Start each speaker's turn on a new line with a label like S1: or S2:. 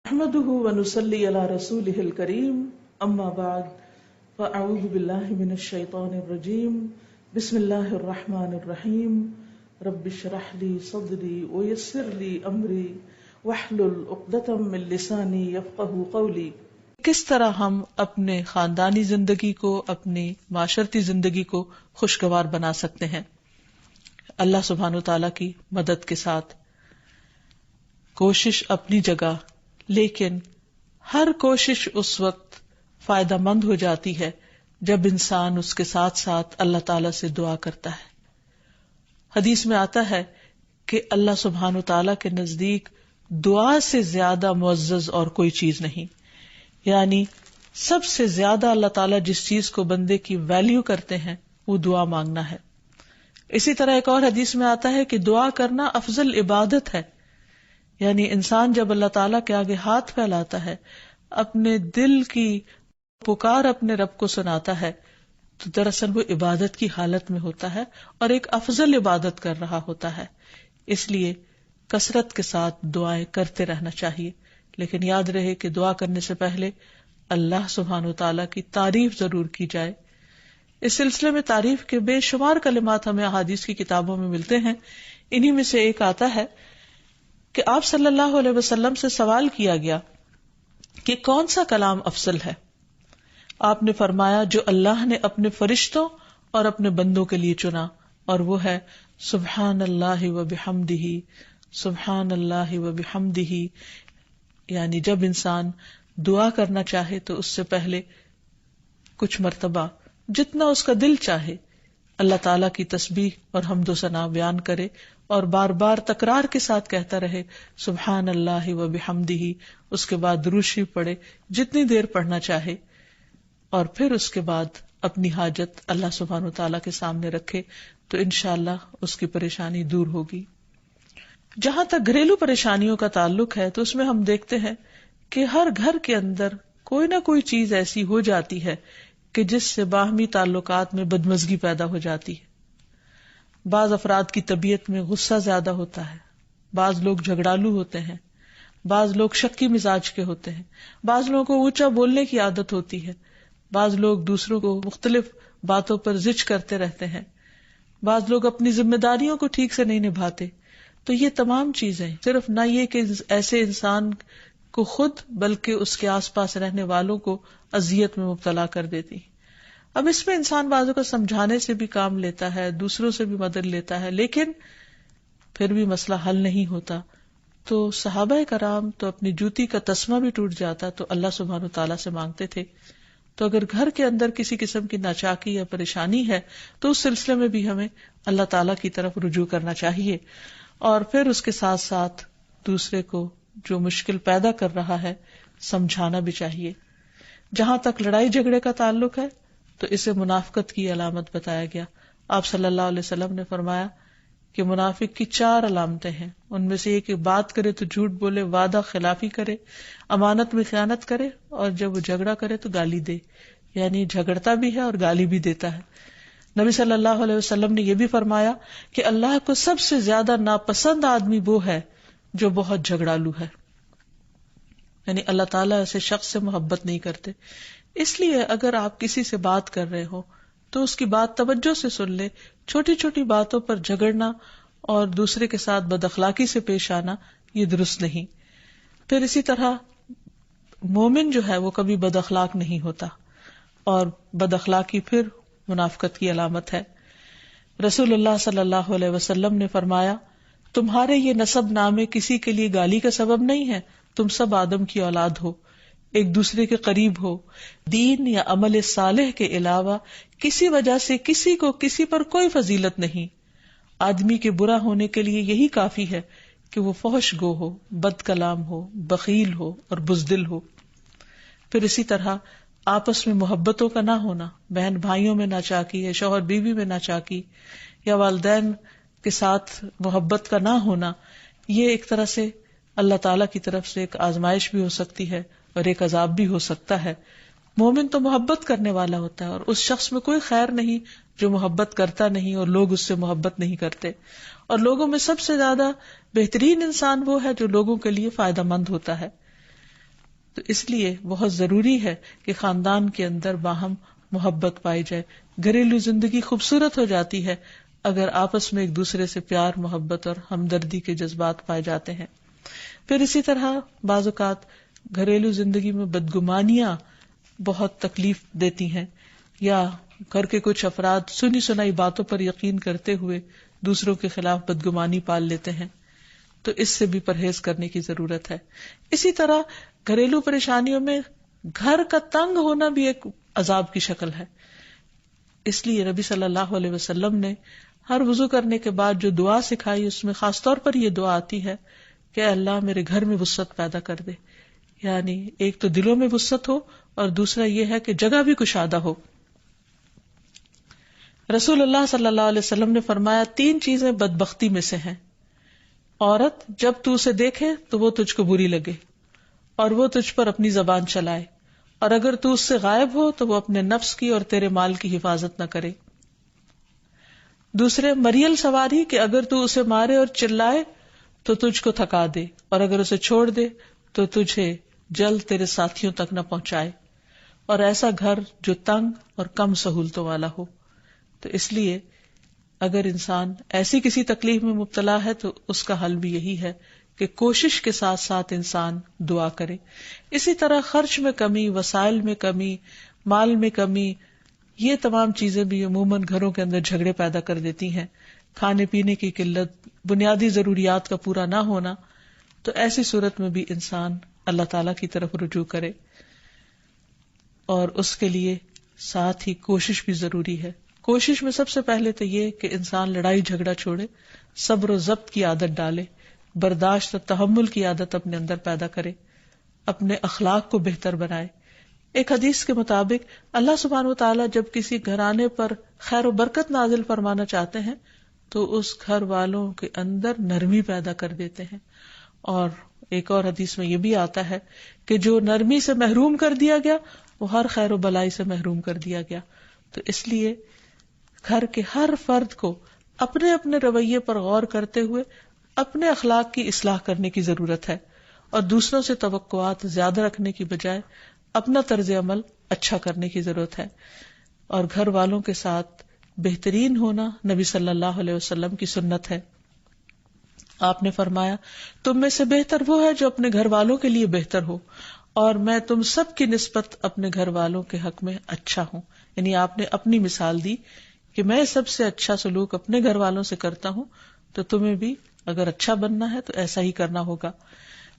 S1: نحمده ونصلي على رسوله الكريم اما بعد فاعوذ بالله من الشيطان الرجيم بسم الله الرحمن الرحيم رب اشرح لي صدري ويسر لي امري واحلل عقدة من لساني يفقهوا قولي.
S2: کس طرح ہم اپنے خاندانی زندگی کو، اپنی معاشرتی زندگی کو خوشگوار بنا سکتے ہیں اللہ سبحانہ وتعالی کی مدد کے ساتھ. کوشش اپنی جگہ، لیکن ہر کوشش اس وقت فائدہ مند ہو جاتی ہے جب انسان اس کے ساتھ ساتھ اللہ تعالی سے دعا کرتا ہے. حدیث میں آتا ہے کہ اللہ سبحانہ وتعالی کے نزدیک دعا سے زیادہ معزز اور کوئی چیز نہیں. یعنی سب سے زیادہ اللہ تعالیٰ جس چیز کو بندے کی ویلیو کرتے ہیں وہ دعا مانگنا ہے. اسی طرح ایک اور حدیث میں آتا ہے کہ دعا کرنا افضل عبادت ہے. یعنی انسان جب اللہ تعالیٰ کے آگے ہاتھ پھیلاتا ہے، اپنے دل کی پکار اپنے رب کو سناتا ہے، تو دراصل وہ عبادت کی حالت میں ہوتا ہے اور ایک افضل عبادت کر رہا ہوتا ہے. اس لیے کثرت کے ساتھ دعائیں کرتے رہنا چاہیے، لیکن یاد رہے کہ دعا کرنے سے پہلے اللہ سبحانہ وتعالیٰ کی تعریف ضرور کی جائے. اس سلسلے میں تعریف کے بے شمار کلمات ہمیں احادیث کی کتابوں میں ملتے ہیں. انہی میں سے ایک آتا ہے کہ آپ صلی اللہ علیہ وسلم سے سوال کیا گیا کہ کون سا کلام افضل ہے. آپ نے فرمایا جو اللہ نے اپنے فرشتوں اور اپنے بندوں کے لیے چنا، اور وہ ہے سبحان اللہ و بحمدہ، سبحان اللہ و بحمدہ. یعنی جب انسان دعا کرنا چاہے تو اس سے پہلے کچھ مرتبہ جتنا اس کا دل چاہے اللہ تعالیٰ کی تسبیح اور حمد و ثنا بیان کرے، اور بار بار تکرار کے ساتھ کہتا رہے سبحان اللہ و بحمدہ. اس کے بعد درود شریف پڑھے جتنی دیر پڑھنا چاہے، اور پھر اس کے بعد اپنی حاجت اللہ سبحانہ و تعالیٰ کے سامنے رکھے تو انشاءاللہ اس کی پریشانی دور ہوگی. جہاں تک گھریلو پریشانیوں کا تعلق ہے تو اس میں ہم دیکھتے ہیں کہ ہر گھر کے اندر کوئی نہ کوئی چیز ایسی ہو جاتی ہے کہ جس سے باہمی تعلقات میں بدمزگی پیدا ہو جاتی ہے. بعض افراد کی طبیعت میں غصہ زیادہ ہوتا ہے، بعض لوگ جھگڑالو ہوتے ہیں، بعض لوگ شکی مزاج کے ہوتے ہیں، بعض لوگوں کو اونچا بولنے کی عادت ہوتی ہے، بعض لوگ دوسروں کو مختلف باتوں پر زج کرتے رہتے ہیں، بعض لوگ اپنی ذمہ داریوں کو ٹھیک سے نہیں نبھاتے. تو یہ تمام چیزیں صرف نہ یہ کہ ایسے انسان کو خود بلکہ اس کے آس پاس رہنے والوں کو اذیت میں مبتلا کر دیتی. اب اس میں انسان بعضوں کو سمجھانے سے بھی کام لیتا ہے، دوسروں سے بھی مدد لیتا ہے، لیکن پھر بھی مسئلہ حل نہیں ہوتا. تو صحابہ کرام تو اپنی جوتی کا تسمہ بھی ٹوٹ جاتا تو اللہ سبحانہ وتعالیٰ سے مانگتے تھے. تو اگر گھر کے اندر کسی قسم کی ناچاکی یا پریشانی ہے تو اس سلسلے میں بھی ہمیں اللہ تعالیٰ کی طرف رجوع کرنا چاہیے، اور پھر اس کے ساتھ ساتھ دوسرے کو جو مشکل پیدا کر رہا ہے سمجھانا بھی چاہیے. جہاں تک لڑائی جھگڑے کا تعلق ہے تو اسے منافقت کی علامت بتایا گیا. آپ صلی اللہ علیہ وسلم نے فرمایا کہ منافق کی 4 علامتیں ہیں. ان میں سے یہ کہ بات کرے تو جھوٹ بولے، وعدہ خلافی کرے، امانت میں خیانت کرے، اور جب وہ جھگڑا کرے تو گالی دے. یعنی جھگڑتا بھی ہے اور گالی بھی دیتا ہے. نبی صلی اللہ علیہ وسلم نے یہ بھی فرمایا کہ اللہ کو سب سے زیادہ ناپسند آدمی وہ ہے جو بہت جھگڑالو ہے. یعنی اللہ تعالیٰ ایسے شخص سے محبت نہیں کرتے. اس لیے اگر آپ کسی سے بات کر رہے ہو تو اس کی بات توجہ سے سن لے. چھوٹی چھوٹی باتوں پر جھگڑنا اور دوسرے کے ساتھ بد اخلاقی سے پیش آنا یہ درست نہیں. پھر اسی طرح مومن جو ہے وہ کبھی بد اخلاق نہیں ہوتا، اور بد اخلاقی پھر منافقت کی علامت ہے. رسول اللہ صلی اللہ علیہ وسلم نے فرمایا تمہارے یہ نسب نامے کسی کے لیے گالی کا سبب نہیں ہے. تم سب آدم کی اولاد ہو، ایک دوسرے کے قریب ہو، دین یا عمل صالح کے علاوہ کسی وجہ سے کسی کو کسی پر کوئی فضیلت نہیں. آدمی کے برا ہونے کے لیے یہی کافی ہے کہ وہ فحش گو ہو، بد کلام ہو، بخیل ہو اور بزدل ہو. پھر اسی طرح آپس میں محبتوں کا نہ ہونا، بہن بھائیوں میں ناچاکی یا شوہر بیوی میں ناچاکی یا والدین کے ساتھ محبت کا نہ ہونا، یہ ایک طرح سے اللہ تعالیٰ کی طرف سے ایک آزمائش بھی ہو سکتی ہے اور ایک عذاب بھی ہو سکتا ہے. مومن تو محبت کرنے والا ہوتا ہے، اور اس شخص میں کوئی خیر نہیں جو محبت کرتا نہیں اور لوگ اس سے محبت نہیں کرتے. اور لوگوں میں سب سے زیادہ بہترین انسان وہ ہے جو لوگوں کے لیے فائدہ مند ہوتا ہے. تو اس لیے بہت ضروری ہے کہ خاندان کے اندر باہم محبت پائی جائے. گھریلو زندگی خوبصورت ہو جاتی ہے اگر آپس میں ایک دوسرے سے پیار، محبت اور ہمدردی کے جذبات پائے جاتے ہیں. پھر اسی طرح بعض اوقات گھریلو زندگی میں بدگمانیاں بہت تکلیف دیتی ہیں، یا گھر کے کچھ افراد سنی سنائی باتوں پر یقین کرتے ہوئے دوسروں کے خلاف بدگمانی پال لیتے ہیں، تو اس سے بھی پرہیز کرنے کی ضرورت ہے. اسی طرح گھریلو پریشانیوں میں گھر کا تنگ ہونا بھی ایک عذاب کی شکل ہے. اس لیے نبی صلی اللہ علیہ وسلم نے ہر وضو کرنے کے بعد جو دعا سکھائی، اس میں خاص طور پر یہ دعا آتی ہے کہ اللہ میرے گھر میں وسعت پیدا کر دے. یعنی ایک تو دلوں میں وسعت ہو، اور دوسرا یہ ہے کہ جگہ بھی کشادہ ہو. رسول اللہ صلی اللہ علیہ وسلم نے فرمایا 3 چیزیں بدبختی میں سے ہیں. عورت جب تو اسے دیکھے تو وہ تجھ کو بری لگے اور وہ تجھ پر اپنی زبان چلائے، اور اگر تو اس سے غائب ہو تو وہ اپنے نفس کی اور تیرے مال کی حفاظت نہ کرے. دوسرے، مریل سواری کہ اگر تو اسے مارے اور چلائے تو تجھ کو تھکا دے، اور اگر اسے چھوڑ دے تو تجھے جلد تیرے ساتھیوں تک نہ پہنچائے. اور ایسا گھر جو تنگ اور کم سہولتوں والا ہو. تو اس لیے اگر انسان ایسی کسی تکلیف میں مبتلا ہے تو اس کا حل بھی یہی ہے کہ کوشش کے ساتھ ساتھ انسان دعا کرے. اسی طرح خرچ میں کمی، وسائل میں کمی، مال میں کمی، یہ تمام چیزیں بھی عموماً گھروں کے اندر جھگڑے پیدا کر دیتی ہیں. کھانے پینے کی قلت، بنیادی ضروریات کا پورا نہ ہونا. تو ایسی صورت میں بھی انسان اللہ تعالی کی طرف رجوع کرے، اور اس کے لیے ساتھ ہی کوشش بھی ضروری ہے. کوشش میں سب سے پہلے تو یہ کہ انسان لڑائی جھگڑا چھوڑے، صبر و ضبط کی عادت ڈالے، برداشت اور تحمل کی عادت اپنے اندر پیدا کرے، اپنے اخلاق کو بہتر بنائے. ایک حدیث کے مطابق اللہ سبحانہ و تعالیٰ جب کسی گھرانے پر خیر و برکت نازل فرمانا چاہتے ہیں تو اس گھر والوں کے اندر نرمی پیدا کر دیتے ہیں. اور ایک اور حدیث میں یہ بھی آتا ہے کہ جو نرمی سے محروم کر دیا گیا وہ ہر خیر و بلائی سے محروم کر دیا گیا. تو اس لیے گھر کے ہر فرد کو اپنے اپنے رویے پر غور کرتے ہوئے اپنے اخلاق کی اصلاح کرنے کی ضرورت ہے، اور دوسروں سے توقعات زیادہ رکھنے کی بجائے اپنا طرز عمل اچھا کرنے کی ضرورت ہے. اور گھر والوں کے ساتھ بہترین ہونا نبی صلی اللہ علیہ وسلم کی سنت ہے. آپ نے فرمایا تم میں سے بہتر وہ ہے جو اپنے گھر والوں کے لیے بہتر ہو، اور میں تم سب کی نسبت اپنے گھر والوں کے حق میں اچھا ہوں. یعنی آپ نے اپنی مثال دی کہ میں سب سے اچھا سلوک اپنے گھر والوں سے کرتا ہوں، تو تمہیں بھی اگر اچھا بننا ہے تو ایسا ہی کرنا ہوگا.